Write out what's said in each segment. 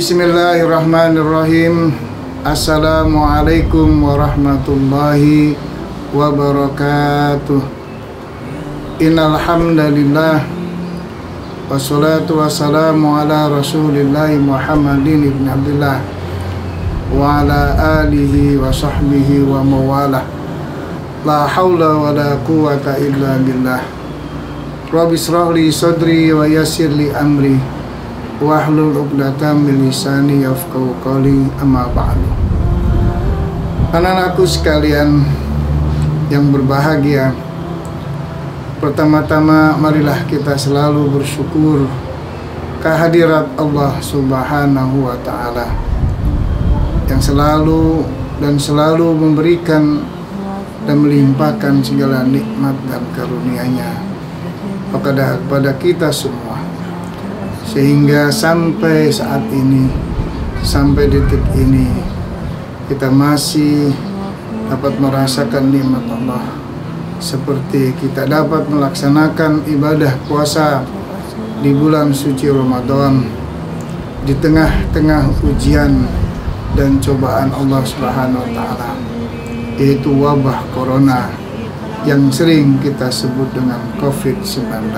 Bismillahirrahmanirrahim. Assalamualaikum warahmatullahi wabarakatuh. Innal hamdalillah wassalatu wassalamu ala Rasulillah Muhammadin ibn Abdullah wa ala alihi wa sahbihi wa mawalah. La haula wa la quwata illa billah. Rabbi israh li sadri wa yassir li amri wahlul 'uqdatam min lisani yafqahu qawli, amma ba'du. Anak-anakku sekalian yang berbahagia, pertama-tama marilah kita selalu bersyukur kehadirat Allah Subhanahu wa ta'ala yang selalu memberikan dan melimpahkan segala nikmat dan karunia-Nya kepada kita semua, sehingga sampai saat ini, sampai detik ini, kita masih dapat merasakan nikmat Allah, seperti kita dapat melaksanakan ibadah puasa di bulan suci Ramadan di tengah-tengah ujian dan cobaan Allah Subhanahu wa ta'ala, yaitu wabah corona yang sering kita sebut dengan COVID-19.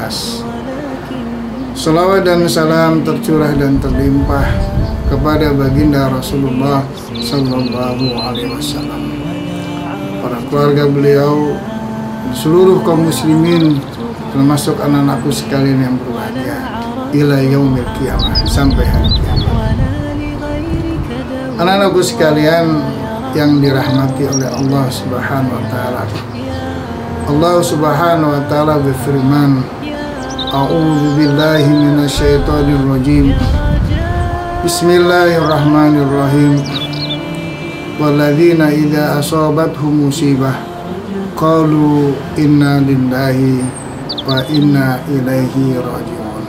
Salawat dan salam tercurah dan terlimpah kepada baginda Rasulullah Sallallahu Alaihi Wasallam, para keluarga beliau, seluruh kaum muslimin, termasuk anak-anakku sekalian yang berbahagia, ila yaumil qiyamah, sampai hari kiamat. Anak-anakku sekalian yang dirahmati oleh Allah Subhanahu wa ta'ala, Allah Subhanahu wa ta'ala berfirman, a'udzu billahi minasyaitonir rajim. Bismillahirrahmanirrahim. Walladzina idza asabathum musibah qalu inna lillahi wa inna ilaihi raji'un.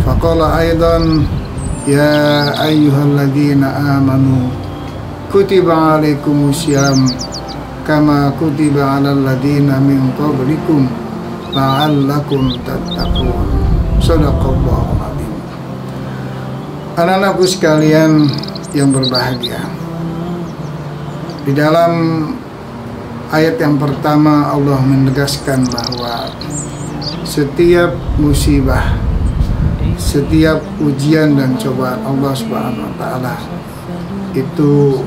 Faqala aidan ya ayyuhalladzina amanu kutiba alaikumusiyam kama kutiba alal ladzina min qablikum la'allakum tattaqun. Shadaqallahu adzim. Anak-anakku sekalian yang berbahagia, di dalam ayat yang pertama Allah menegaskan bahwa setiap musibah, setiap ujian dan cobaan Allah Subhanahu wa ta'ala itu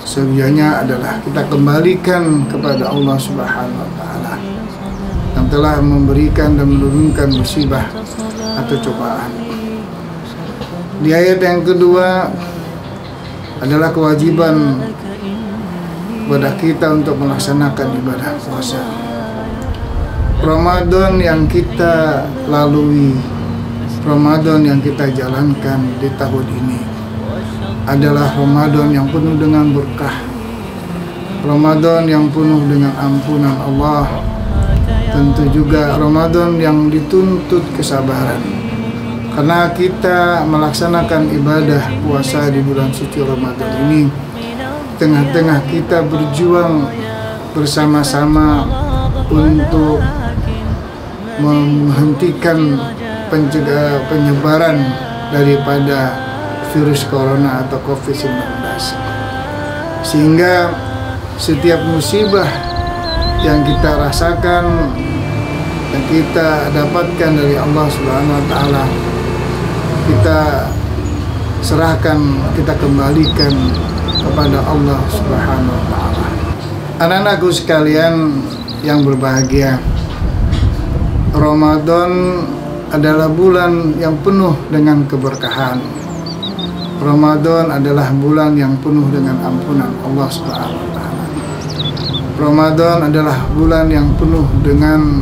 sebenarnya adalah kita kembalikan kepada Allah Subhanahu wa ta'ala yang telah memberikan dan menurunkan musibah atau cobaan. Di ayat yang kedua adalah kewajiban kepada kita untuk melaksanakan ibadah puasa. Ramadan yang kita lalui, Ramadan yang kita jalankan di tahun ini adalah Ramadan yang penuh dengan berkah, Ramadan yang penuh dengan ampunan Allah, tentu juga Ramadan yang dituntut kesabaran, karena kita melaksanakan ibadah puasa di bulan suci Ramadan ini tengah-tengah kita berjuang bersama-sama untuk menghentikan penyebaran daripada virus corona atau COVID-19, sehingga setiap musibah yang kita rasakan dan kita dapatkan dari Allah Subhanahu wa ta'ala, kita serahkan, kita kembalikan kepada Allah Subhanahu wa ta'ala. Anak-anakku sekalian yang berbahagia, Ramadan adalah bulan yang penuh dengan keberkahan. Ramadan adalah bulan yang penuh dengan ampunan Allah Subhanahu wa ta'ala. Ramadan adalah bulan yang penuh dengan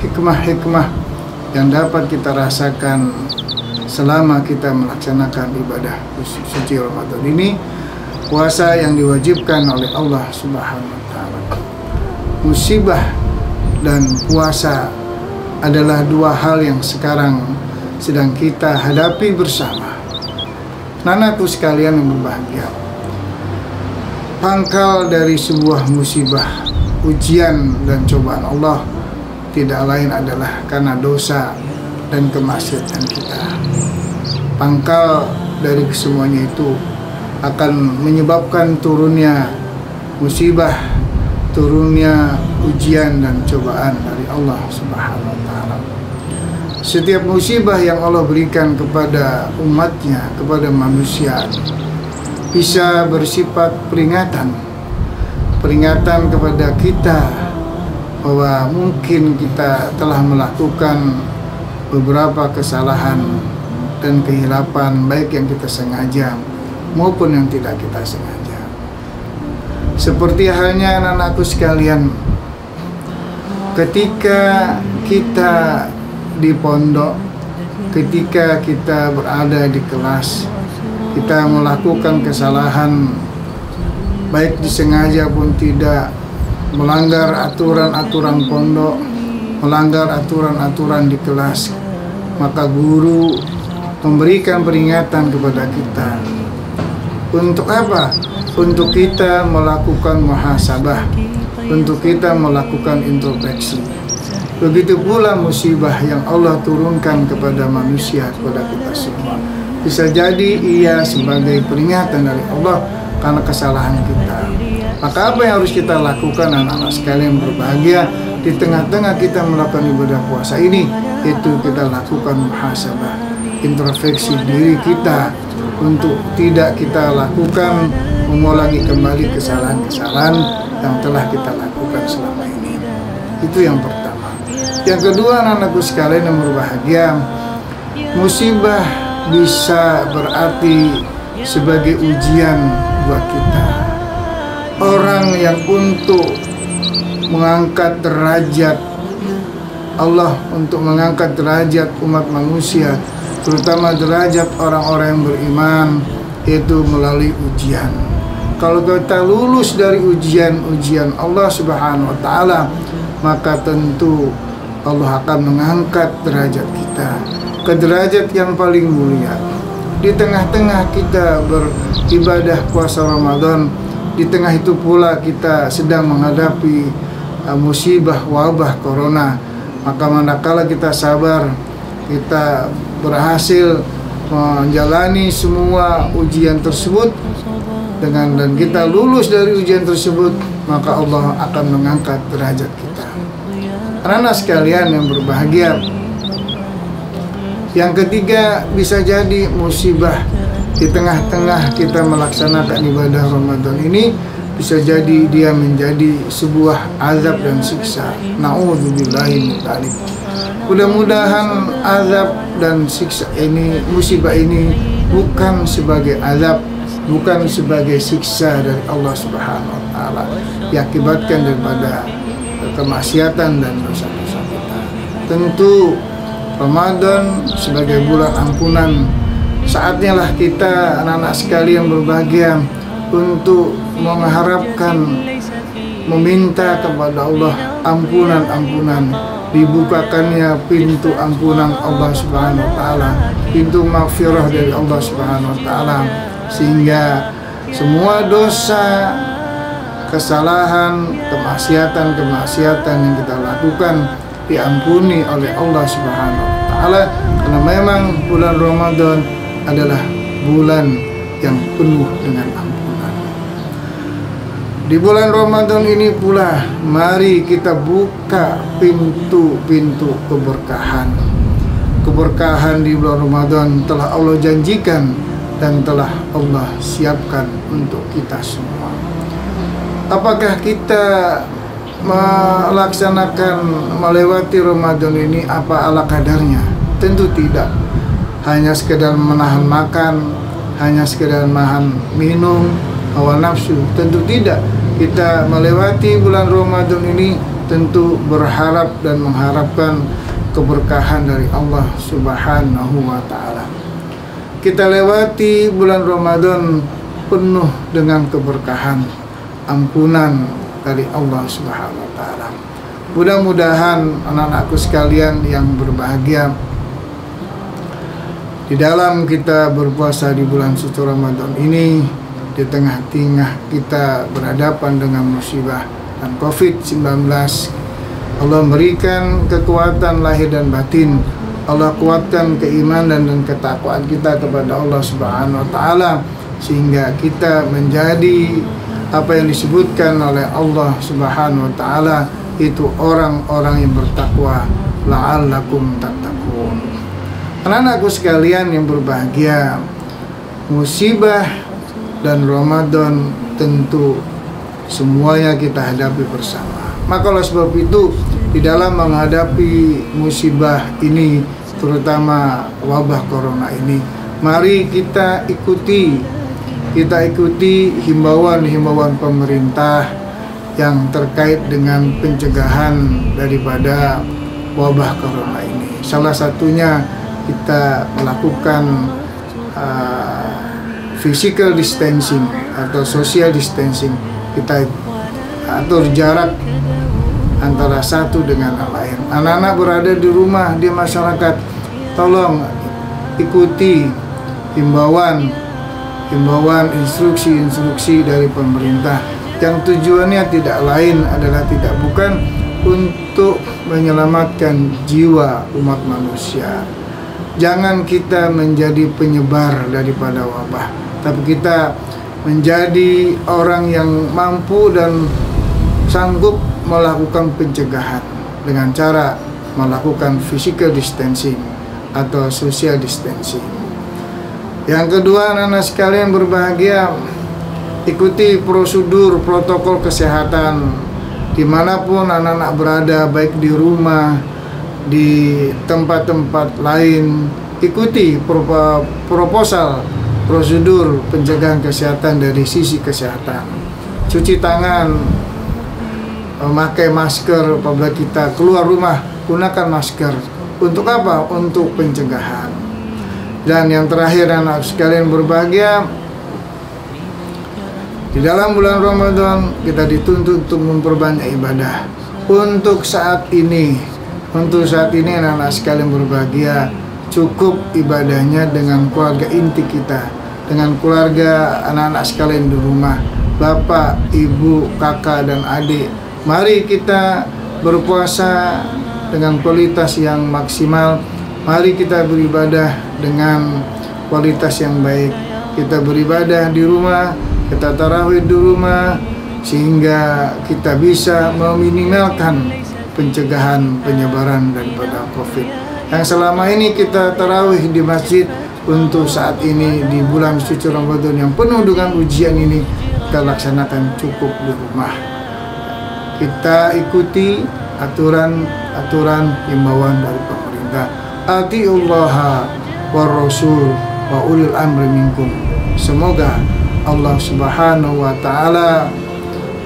hikmah-hikmah yang dapat kita rasakan selama kita melaksanakan ibadah suci Ramadan ini, puasa yang diwajibkan oleh Allah Subhanahu wa ta'ala. Musibah dan puasa adalah dua hal yang sekarang sedang kita hadapi bersama. Anakku sekalian yang berbahagia, pangkal dari sebuah musibah, ujian dan cobaan Allah tidak lain adalah karena dosa dan kemaksiatan kita. pangkal dari kesemuanya itu akan menyebabkan turunnya musibah, turunnya ujian dan cobaan dari Allah Subhanahu wa Ta'ala. Setiap musibah yang Allah berikan kepada umatnya, kepada manusia, bisa bersifat peringatan kepada kita bahwa mungkin kita telah melakukan beberapa kesalahan dan kehilapan, baik yang kita sengaja maupun yang tidak kita sengaja. Seperti halnya anak-anakku sekalian, ketika kita di pondok, ketika kita berada di kelas, kita melakukan kesalahan baik disengaja pun tidak, melanggar aturan-aturan pondok, melanggar aturan-aturan di kelas, maka guru memberikan peringatan kepada kita. Untuk apa? Untuk kita melakukan muhasabah, untuk kita melakukan introspeksi. Begitu pula musibah yang Allah turunkan kepada manusia, kepada kita semua. Bisa jadi ia sebagai peringatan dari Allah karena kesalahan kita. Maka apa yang harus kita lakukan, anak-anak sekalian berbahagia, di tengah-tengah kita melakukan ibadah puasa ini, itu kita lakukan muhasabah, introspeksi diri kita untuk tidak kita lakukan mengulangi kembali kesalahan-kesalahan yang telah kita lakukan selama ini. Itu yang pertama. Yang kedua, anak-anakku sekalian yang berbahagia, musibah bisa berarti sebagai ujian buat kita. Orang yang untuk mengangkat derajat Allah, untuk mengangkat derajat umat manusia, terutama derajat orang-orang yang beriman, itu melalui ujian. Kalau kita lulus dari ujian-ujian Allah Subhanahu wa Ta'ala, maka tentu Allah akan mengangkat derajat kita ke derajat yang paling mulia. Di tengah-tengah kita beribadah puasa Ramadan, di tengah itu pula kita sedang menghadapi musibah wabah corona, maka manakala kita sabar, kita berhasil menjalani semua ujian tersebut dan kita lulus dari ujian tersebut, maka Allah akan mengangkat derajat kita. Anak-anak sekalian yang berbahagia, yang ketiga, bisa jadi musibah di tengah-tengah kita melaksanakan ibadah Ramadan ini, bisa jadi dia menjadi sebuah azab dan siksa. Na'udzubillahi min dzalik. Mudah-mudahan azab dan siksa ini, musibah ini bukan sebagai azab, bukan sebagai siksa dari Allah Subhanahu wa Ta'ala, diakibatkan daripada kemaksiatan dan dosa-dosa kita. Tentu Ramadan sebagai bulan ampunan, saatnya lah kita anak-anak sekalian berbahagia untuk mengharapkan, meminta kepada Allah ampunan-ampunan, dibukakannya pintu ampunan Allah Subhanahu wa Ta'ala, pintu maghfirah dari Allah Subhanahu wa Ta'ala, sehingga semua dosa, kesalahan, kemaksiatan yang kita lakukan diampuni oleh Allah Subhanahu wa Ta'ala, karena memang bulan Ramadan adalah bulan yang penuh dengan ampunan. Di bulan Ramadan ini pula, mari kita buka pintu-pintu keberkahan. Keberkahan di bulan Ramadan telah Allah janjikan dan telah Allah siapkan untuk kita semua. Apakah kita melaksanakan, melewati Ramadan ini apa ala kadarnya? Tentu tidak. Hanya sekedar menahan makan, hanya sekedar menahan minum, hawa nafsu, tentu tidak. Kita melewati bulan Ramadan ini tentu berharap dan mengharapkan keberkahan dari Allah Subhanahu wa Ta'ala. Kita lewati bulan Ramadan penuh dengan keberkahan, ampunan dari Allah Subhanahu wa Ta'ala. Mudah-mudahan anak-anakku sekalian yang berbahagia, di dalam kita berpuasa di bulan suci Ramadan ini, di tengah-tengah kita berhadapan dengan musibah dan COVID-19, Allah memberikan kekuatan lahir dan batin Allah kuatkan keimanan dan ketakwaan kita kepada Allah Subhanahu wa taala, sehingga kita menjadi apa yang disebutkan oleh Allah Subhanahu wa taala, itu orang-orang yang bertakwa, la'allakum tattaqun. Anak-anakku sekalian yang berbahagia, musibah dan Ramadan tentu semuanya kita hadapi bersama. Maka oleh sebab itu, di dalam menghadapi musibah ini, terutama wabah corona ini, mari kita ikuti himbauan pemerintah yang terkait dengan pencegahan daripada wabah corona ini. Salah satunya kita melakukan physical distancing atau social distancing. Kita atur jarak antara satu dengan yang lain. Anak-anak berada di rumah, di masyarakat, tolong ikuti himbauan, instruksi dari pemerintah, yang tujuannya tidak lain adalah bukan untuk menyelamatkan jiwa umat manusia. Jangan kita menjadi penyebar daripada wabah, tapi kita menjadi orang yang mampu dan sanggup melakukan pencegahan dengan cara melakukan physical distancing atau social distancing. Yang kedua, anak-anak sekalian berbahagia, ikuti prosedur protokol kesehatan dimanapun anak-anak berada, baik di rumah, di tempat-tempat lain. Ikuti prosedur pencegahan kesehatan dari sisi kesehatan. Cuci tangan, memakai masker apabila kita keluar rumah, gunakan masker. Untuk apa? Untuk pencegahan. Dan yang terakhir, anak sekalian berbahagia, di dalam bulan Ramadan kita dituntut untuk memperbanyak ibadah. Untuk saat ini anak-anak sekalian berbahagia, cukup ibadahnya dengan keluarga inti kita, dengan keluarga anak-anak sekalian di rumah, bapak, ibu, kakak, dan adik. Mari kita berpuasa dengan kualitas yang maksimal. Mari kita beribadah dengan kualitas yang baik. Kita beribadah di rumah, kita tarawih di rumah, sehingga kita bisa meminimalkan pencegahan penyebaran daripada COVID. Yang selama ini kita tarawih di masjid, untuk saat ini di bulan suci Ramadan yang penuh dengan ujian ini, kita laksanakan cukup di rumah. Kita ikuti aturan himbauan dari pemerintah. Atiullaha war rasul wa ulil amri minkum. Semoga Allah Subhanahu wa taala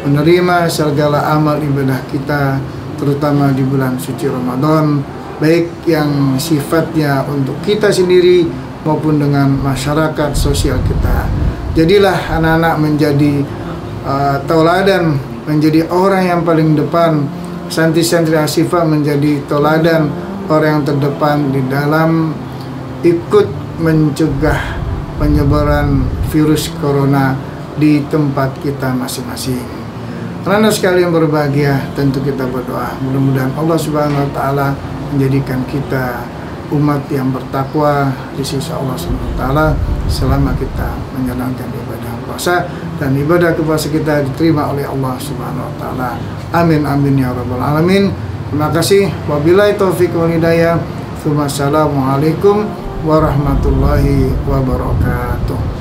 menerima segala amal ibadah kita, terutama di bulan suci Ramadan, baik yang sifatnya untuk kita sendiri maupun dengan masyarakat sosial kita. Jadilah anak-anak menjadi tauladan, menjadi orang yang paling depan. Santri-santri Asyifa menjadi tauladan, orang yang terdepan di dalam ikut mencegah penyebaran virus corona di tempat kita masing-masing. Anak-anak sekalian berbahagia, tentu kita berdoa mudah-mudahan Allah Subhanahu wa taala menjadikan kita umat yang bertakwa di sisi Allah Subhanahu wa taala selama kita menjalankan ibadah puasa, dan ibadah puasa kita diterima oleh Allah Subhanahu wa taala. Amin amin ya rabbal alamin. Terima kasih. Wabillahi taufiq wal hidayah. Assalamualaikum warahmatullahi wabarakatuh.